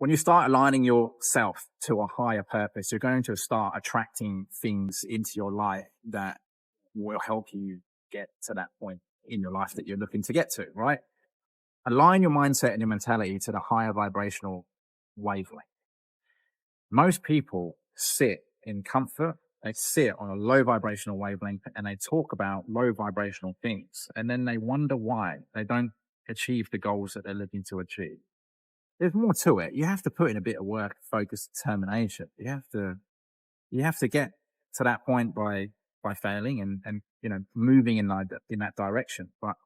When you start aligning yourself to a higher purpose, you're going to start attracting things into your life that will help you get to that point in your life that you're looking to get to, right? Align your mindset and your mentality to the higher vibrational wavelength. Most people sit in comfort. They sit on a low vibrational wavelength and they talk about low vibrational things. And then they wonder why they don't achieve the goals that they're looking to achieve. There's more to it. You have to put in a bit of work, focus, determination. You have to get to that point by failing and moving in that direction. But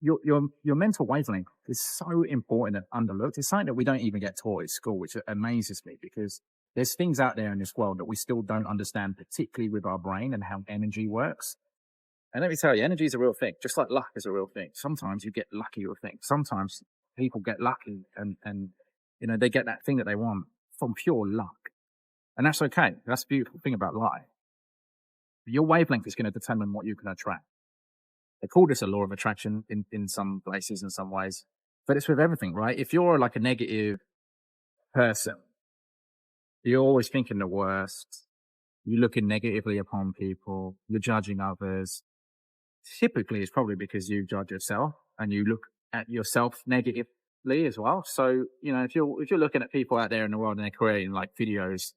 your mental wavelength is so important and underlooked. It's something that we don't even get taught at school, which amazes me because there's things out there in this world that we still don't understand, particularly with our brain and how energy works. And let me tell you, energy is a real thing, just like luck is a real thing. Sometimes you get lucky with things. Sometimes people get lucky and they get that thing that they want from pure luck. And that's okay. That's the beautiful thing about life. Your wavelength is going to determine what you can attract. They call this a law of attraction in some places, in some ways, but it's with everything, right? If you're like a negative person, you're always thinking the worst. You're looking negatively upon people. You're judging others. Typically, it's probably because you judge yourself and you look at yourself negatively as well. So, if you're looking at people out there in the world and they're creating like videos,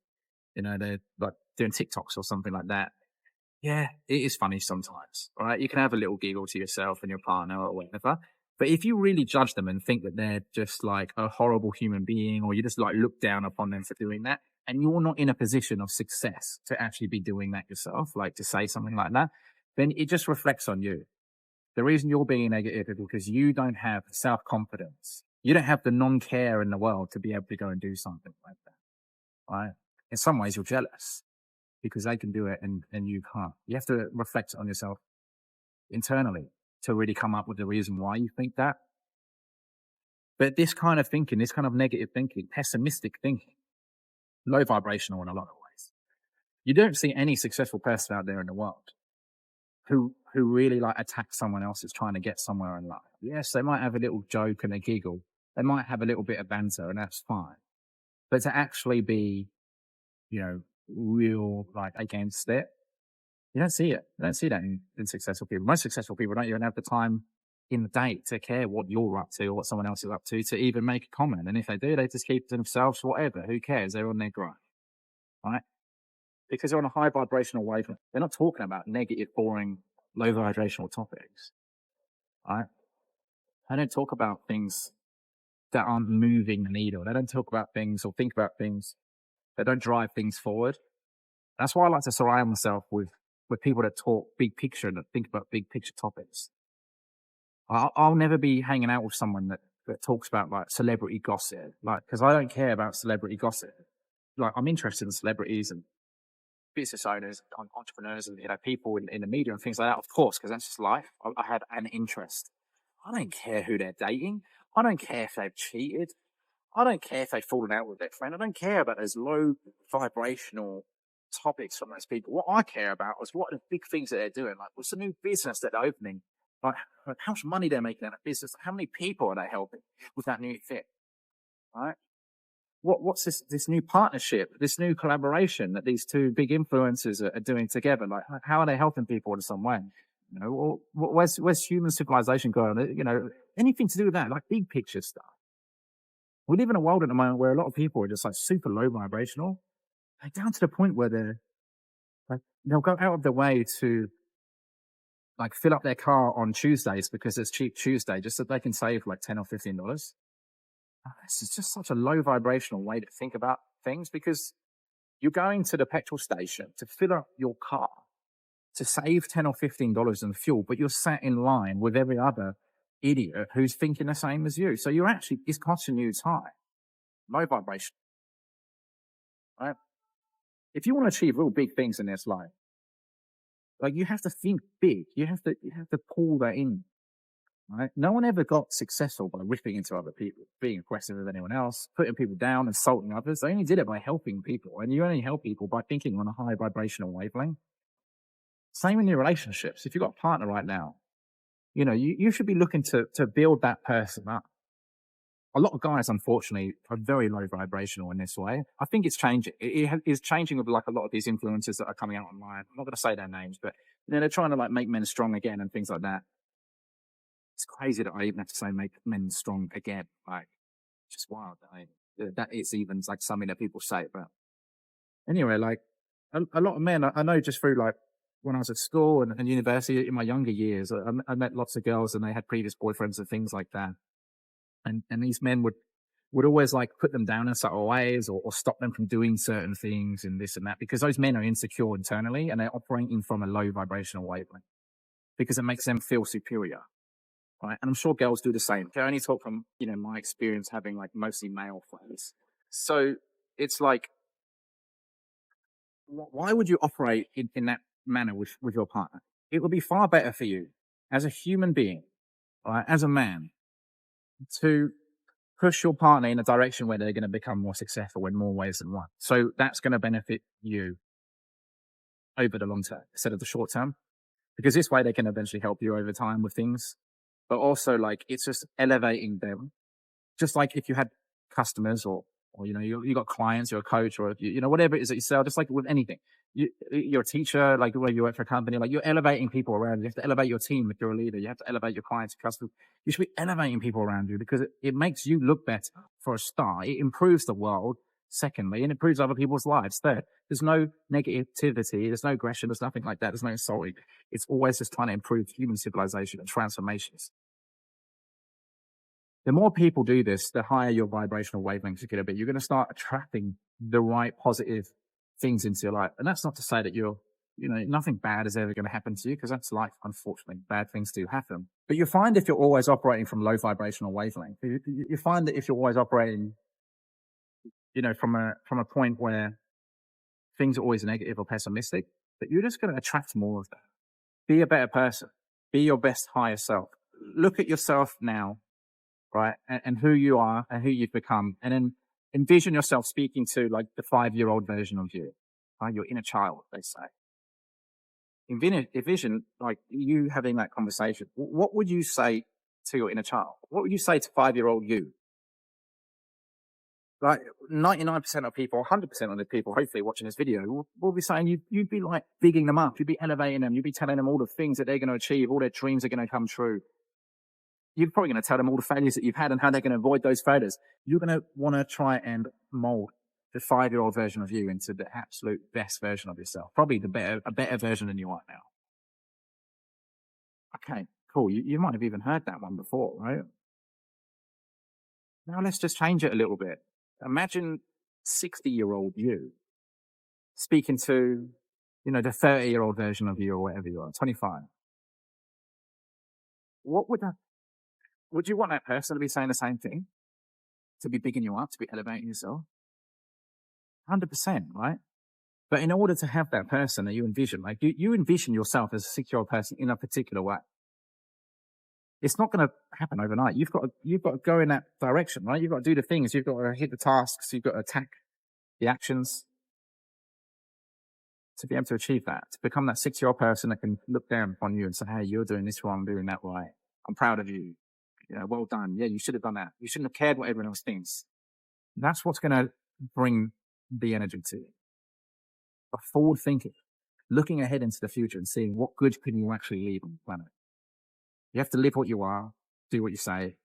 they're like doing TikToks or something like that. Yeah, it is funny sometimes, right? You can have a little giggle to yourself and your partner or whatever. But if you really judge them and think that they're just like a horrible human being, or you just like look down upon them for doing that, and you're not in a position of success to actually be doing that yourself, like to say something like that, then it just reflects on you. The reason you're being negative is because you don't have self-confidence. You don't have the non-care in the world to be able to go and do something like that, right? In some ways, you're jealous because they can do it and you can't. You have to reflect on yourself internally to really come up with the reason why you think that. But this kind of thinking, this kind of negative thinking, pessimistic thinking, low vibrational in a lot of ways. You don't see any successful person out there in the world who really like attack someone else that's trying to get somewhere in life. Yes, they might have a little joke and a giggle. They might have a little bit of banter and that's fine. But to actually be, real like against it, you don't see it. You don't see that in successful people. Most successful people don't even have the time in the day to care what you're up to or what someone else is up to even make a comment. And if they do, they just keep to themselves, whatever. Who cares? They're on their grind, right? Because they're on a high vibrational wavelength. They're not talking about negative, boring, low vibrational topics, right? They don't talk about things that aren't moving the needle. They don't talk about things or think about things that don't drive things forward. That's why I like to surround myself with people that talk big picture and that think about big picture topics. I'll never be hanging out with someone that talks about like celebrity gossip, like, because I don't care about celebrity gossip. Like, I'm interested in celebrities and business owners, entrepreneurs, and people in the media and things like that, of course, because that's just life. I had an interest. I don't care who they're dating. I don't care if they've cheated. I don't care if they've fallen out with their friend. I don't care about those low vibrational topics from those people. What I care about is what are the big things that they're doing. Like, what's the new business that they're opening? Like, how much money they're making out of business? How many people are they helping with that new thing? Right? What's this new partnership, this new collaboration that these two big influencers are doing together? Like, how are they helping people in some way? Or where's human civilization going? Anything to do with that, like big picture stuff. We live in a world at the moment where a lot of people are just like super low vibrational, like down to the point where they'll go out of their way to like fill up their car on Tuesdays because it's cheap Tuesday, just so they can save like $10 or $15. This is just such a low vibrational way to think about things, because you're going to the petrol station to fill up your car to save $10 or $15 in fuel, but you're sat in line with every other idiot who's thinking the same as you. So it's costing you time. Low vibration, right? If you want to achieve real big things in this life, like, you have to think big. You have to pull that in, right? No one ever got successful by ripping into other people, being aggressive with anyone else, putting people down, insulting others. They only did it by helping people, and you only help people by thinking on a high vibrational wavelength. Same in your relationships. If you've got a partner right now, you should be looking to build that person up. A lot of guys, unfortunately, are very low vibrational in this way. I think it's changing. It is changing with like a lot of these influencers that are coming out online. I'm not going to say their names, but they're trying to like make men strong again and things like that. It's crazy that I even have to say make men strong again. Like, just wild. That is even like something that people say. But anyway, like a lot of men, I know just through like when I was at school and university in my younger years, I met lots of girls and they had previous boyfriends and things like that. And these men would always like put them down in subtle ways or stop them from doing certain things and this and that because those men are insecure internally and they're operating from a low vibrational wavelength because it makes them feel superior. Right. And I'm sure girls do the same. I only talk from, my experience having like mostly male friends. So it's like, why would you operate in that manner with your partner? It would be far better for you as a human being, right, as a man, to push your partner in a direction where they're going to become more successful in more ways than one. So that's going to benefit you over the long term instead of the short term, because this way they can eventually help you over time with things. But also, like, it's just elevating them. Just like if you had customers or you got clients, you're a coach or, whatever it is that you sell, just like with anything. You're a teacher, like where you work for a company, like you're elevating people around you. You have to elevate your team if you're a leader. You have to elevate your clients, your customers. You should be elevating people around you because it makes you look better for a start. It improves the world, secondly, and improves other people's lives. Third, there's no negativity. There's no aggression. There's nothing like that. There's no insulting. It's always just trying to improve human civilization and transformations. The more people do this, the higher your vibrational wavelengths are going to be. You're going to start attracting the right positive things into your life. And that's not to say that nothing bad is ever going to happen to you because that's life. Unfortunately, bad things do happen. But you find if you're always operating from low vibrational wavelength, you find that if you're always operating, from a point where things are always negative or pessimistic, that you're just going to attract more of that. Be a better person. Be your best higher self. Look at yourself now, right? And who you are and who you've become. And then envision yourself speaking to like the 5-year-old version of you, right? Your inner child, they say. Envision like you having that conversation. What would you say to your inner child? What would you say to 5-year-old you? Like 99% of people, 100% of the people hopefully watching this video will be saying you'd be like bigging them up. You'd be elevating them. You'd be telling them all the things that they're going to achieve. All their dreams are going to come true. You're probably going to tell them all the failures that you've had and how they're going to avoid those failures. You're going to want to try and mold the 5-year-old version of you into the absolute best version of yourself. Probably a better version than you are now. Okay, cool. You might have even heard that one before, right? Now let's just change it a little bit. Imagine 60-year-old you speaking to, the 30-year-old version of you or whatever you are, 25. Would you want that person to be saying the same thing? To be bigging you up, to be elevating yourself? 100%, right? But in order to have that person that you envision, like you envision yourself as a secure person in a particular way. It's not going to happen overnight. You've got to go in that direction, right? You've got to do the things. You've got to hit the tasks. You've got to attack the actions to be able to achieve that, to become that secure person that can look down upon you and say, hey, you're doing this wrong, doing that right. I'm proud of you. Well done. Yeah, you should have done that. You shouldn't have cared what everyone else thinks. That's what's going to bring the energy to you. A forward thinking, looking ahead into the future and seeing what good can you actually leave on the planet. You have to live what you are, do what you say,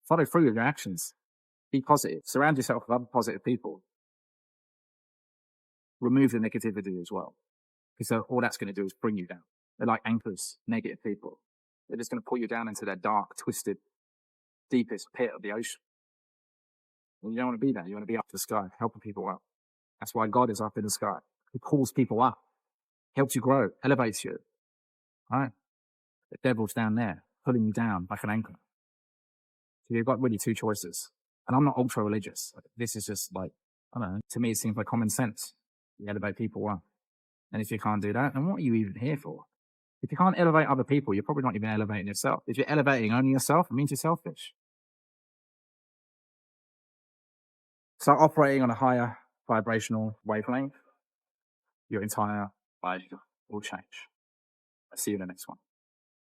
follow through with your actions, be positive, surround yourself with other positive people. Remove the negativity as well, because all that's going to do is bring you down. They're like anchors, negative people. They're just going to pull you down into that dark, twisted, deepest pit of the ocean. And you don't want to be there. You want to be up to the sky, helping people up. That's why God is up in the sky. He calls people up, helps you grow, elevates you. All right? The devil's down there, pulling you down like an anchor. So you've got really two choices. And I'm not ultra religious. This is just like, I don't know, to me it seems like common sense. You elevate people up. And if you can't do that, then what are you even here for? If you can't elevate other people, you're probably not even elevating yourself. If you're elevating only yourself, it means you're selfish. Start operating on a higher vibrational wavelength. Your entire life will change. I'll see you in the next one.